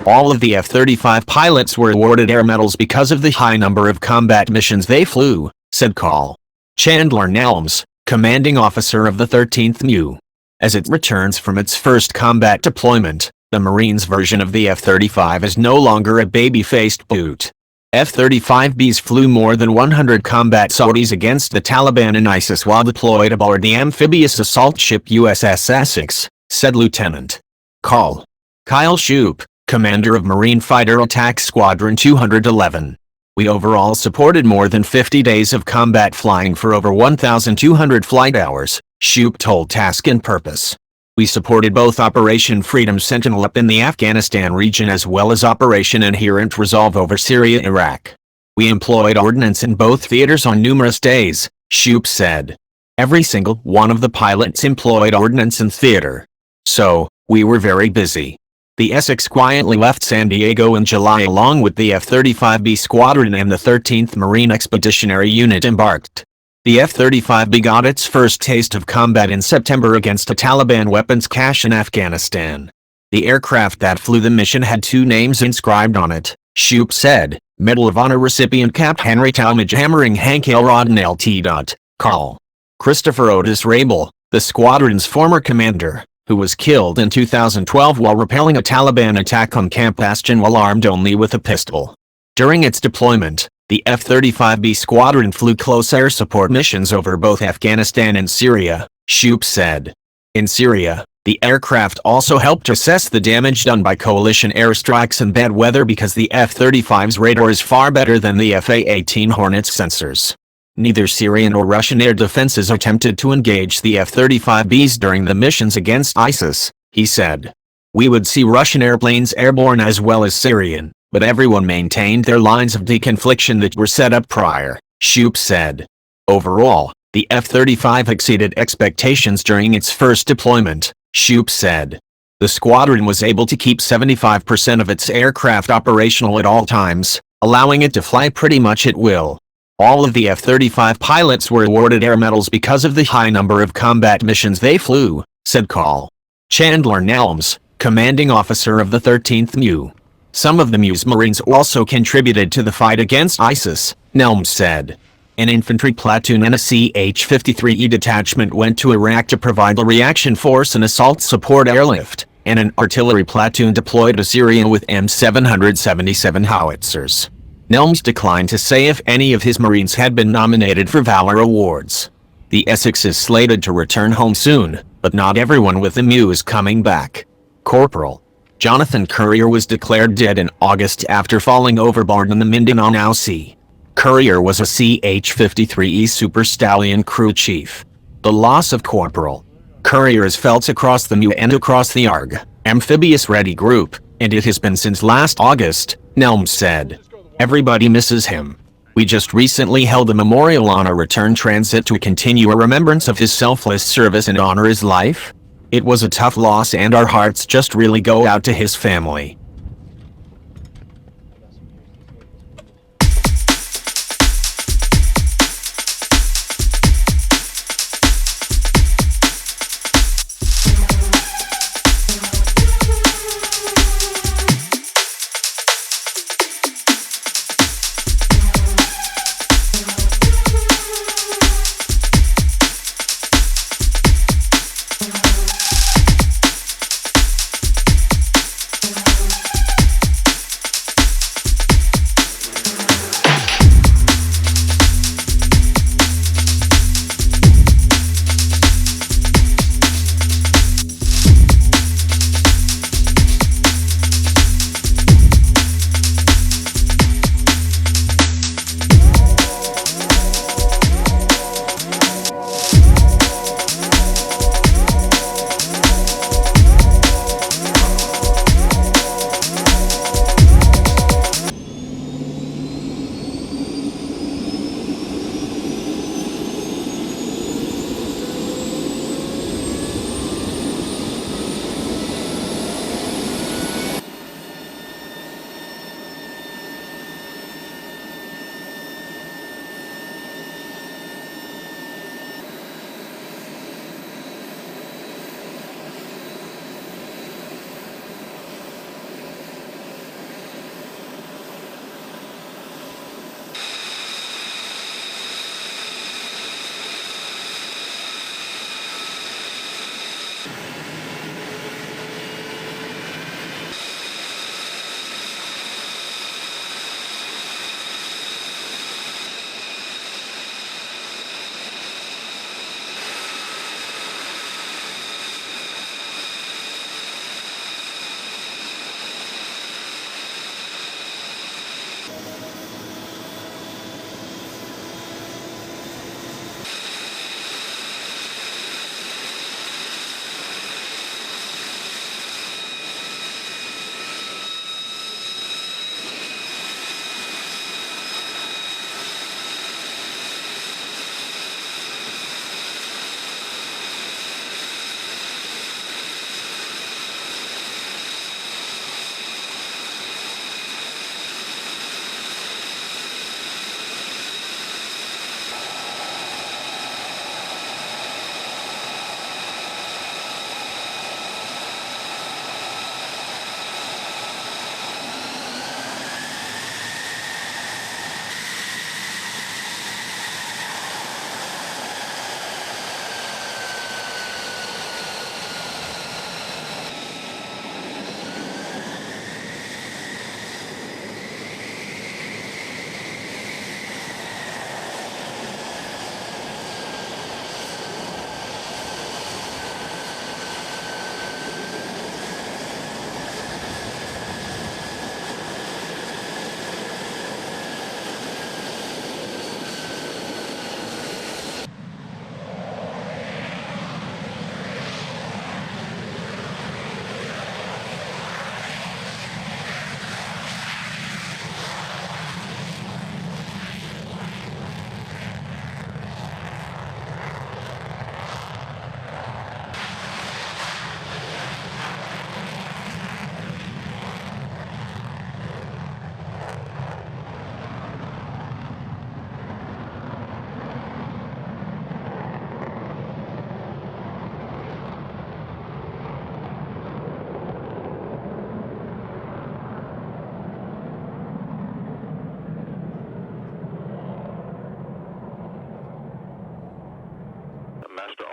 All of the F-35 pilots were awarded air medals because of the high number of combat missions they flew, said Col. Chandler Nelms, commanding officer of the 13th MU. As it returns from its first combat deployment, the Marines' version of the F-35 is no longer a baby-faced boot. F-35Bs flew more than 100 combat sorties against the Taliban and ISIS while deployed aboard the amphibious assault ship USS Essex, said Lieutenant Col. Kyle Shoop, commander of Marine Fighter Attack Squadron 211. We overall supported more than 50 days of combat flying for over 1,200 flight hours, Shoop told Task and Purpose. We supported both Operation Freedom Sentinel up in the Afghanistan region as well as Operation Inherent Resolve over Syria-Iraq. We employed ordnance in both theaters on numerous days, Shoop said. Every single one of the pilots employed ordnance in theater. So, we were very busy. The Essex quietly left San Diego in July along with the F-35B squadron and the 13th Marine Expeditionary Unit embarked. The F-35B got its first taste of combat in September against a Taliban weapons cache in Afghanistan. The aircraft that flew the mission had two names inscribed on it, Shoop said, Medal of Honor recipient Cap Henry Talmadge Hammering Hank Elrod and Lt. Col. Christopher Otis Rabel, the squadron's former commander, who was killed in 2012 while repelling a Taliban attack on Camp Bastion while armed only with a pistol. During its deployment, the F-35B squadron flew close air support missions over both Afghanistan and Syria, Shoop said. In Syria, the aircraft also helped assess the damage done by coalition airstrikes and bad weather because the F-35's radar is far better than the F-A-18 Hornet's sensors. Neither Syrian or Russian air defenses attempted to engage the F-35Bs during the missions against ISIS, he said. We would see Russian airplanes airborne as well as Syrian, but everyone maintained their lines of deconfliction that were set up prior, Shoop said. Overall, the F-35 exceeded expectations during its first deployment, Shoop said. The squadron was able to keep 75% of its aircraft operational at all times, allowing it to fly pretty much at will. All of the F-35 pilots were awarded air medals because of the high number of combat missions they flew, said Col. Chandler Nelms, commanding officer of the 13th MU. Some of the MU's Marines also contributed to the fight against ISIS, Nelms said. An infantry platoon and a CH-53E detachment went to Iraq to provide a reaction force and assault support airlift, and an artillery platoon deployed to Syria with M777 howitzers. Nelms declined to say if any of his Marines had been nominated for Valor Awards. The Essex is slated to return home soon, but not everyone with the MU is coming back. Corporal Jonathan Currier was declared dead in August after falling overboard in the Mindanao Sea. Currier was a CH-53E Super Stallion crew chief. The loss of Corporal Currier is felt across the MU and across the ARG, amphibious ready group, and it has been since last August, Nelms said. Everybody misses him. We just recently held a memorial on a return transit to continue a remembrance of his selfless service and honor his life. It was a tough loss and our hearts just really go out to his family.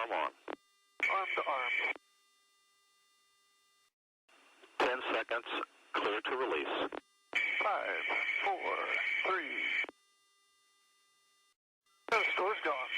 alarm on. Arm to arm. 10 seconds. Clear to release. 5, 4, 3. The store's gone.